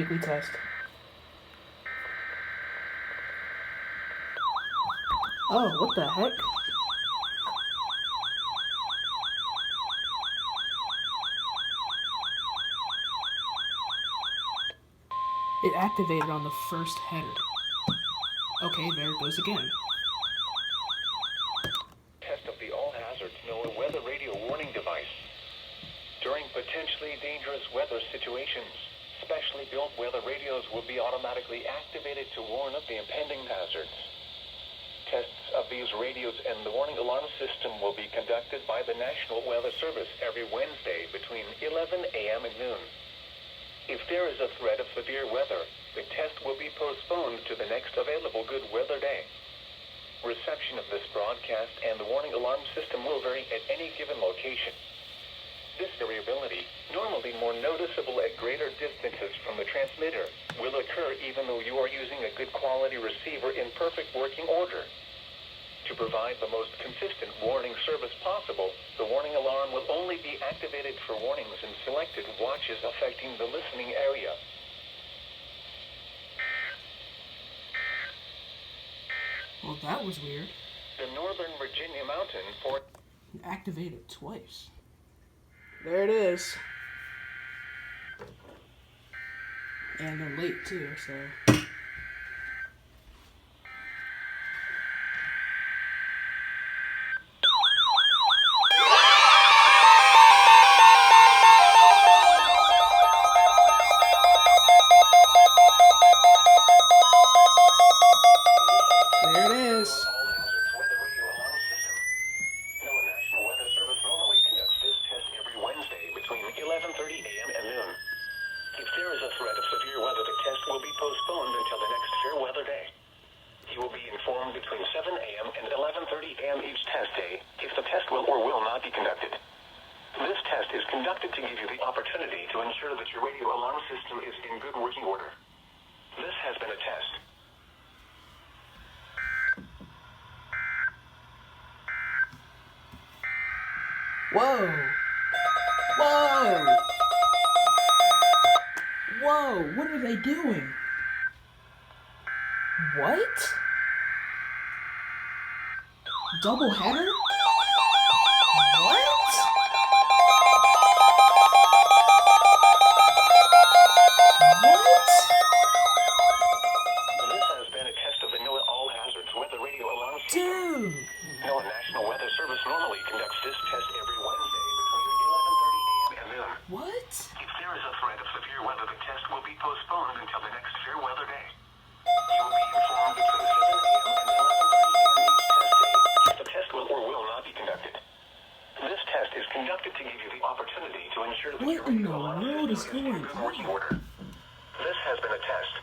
weekly test. Oh, what the heck? It activated on the first header. Okay, there it goes again. Test of the All Hazards NOAA weather radio warning device. During potentially dangerous weather situations, specially built weather radios will be automatically activated to warn of the impending hazards. Tests of these radios and the warning alarm system will be conducted by the National Weather Service every Wednesday between 11 a.m. and noon. If there is a threat of severe weather, the test will be postponed to the next available good weather day. Reception of this broadcast and the warning alarm system will vary at any given location. This variability, normally more noticeable at greater distances from the transmitter, will occur even though you are using a good quality receiver in perfect working order. To provide the most consistent warning service possible, the warning alarm will only be activated for warnings in selected watches affecting the listening area. Well, that was weird. The Northern Virginia Mountain for Activated twice. There it is. And they're late too, so. There it is. All Hazards weather radio alarm system. NOAA National Weather Service normally conducts this test every Wednesday between 11:30 a.m. and noon. If there is a threat of severe weather, the test will be postponed until the next fair weather day. You will be informed between 7 a.m. and 11:30 a.m. each test day if the test will or will not be conducted. This test is conducted to give you the opportunity to ensure that your radio alarm system is in good working order. This has been a test. Whoa! Whoa! Whoa! What are they doing? What? Double header? What? What? This has been a test of the NOAA All Hazards weather radio alarm system. Dude! NOAA National Weather Service normally conducts this test every Wednesday between 11:30 a.m. and noon. What? If there is a threat of severe weather, the test will be postponed until the next fair weather day. You will be informed between 7 a.m. and 11:30 a.m. each test day if the test will or will not be conducted. This test is conducted to give you the opportunity to ensure that What your in radio the alarm world is system going in good working on? order. This has been a test.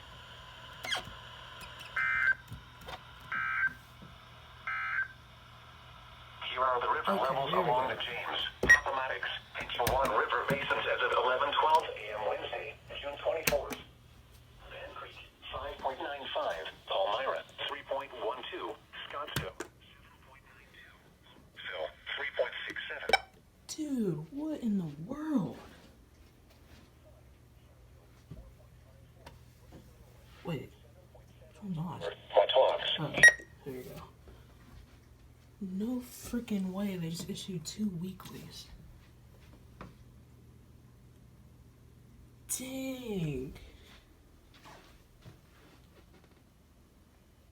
Here are the river levels there we along go. the James, Appomattox, and Yuan River basins as of 11:12 a.m. Wednesday, June 24th. Van Creek, 5.95. Palmyra, 3.12. Scottsdale, 7.92. Phil, 3.67. Dude, what in the world? Wait, which one's on? Wataugs. Oh, there you go. No freaking way they just issued 2 weeklies. Dang.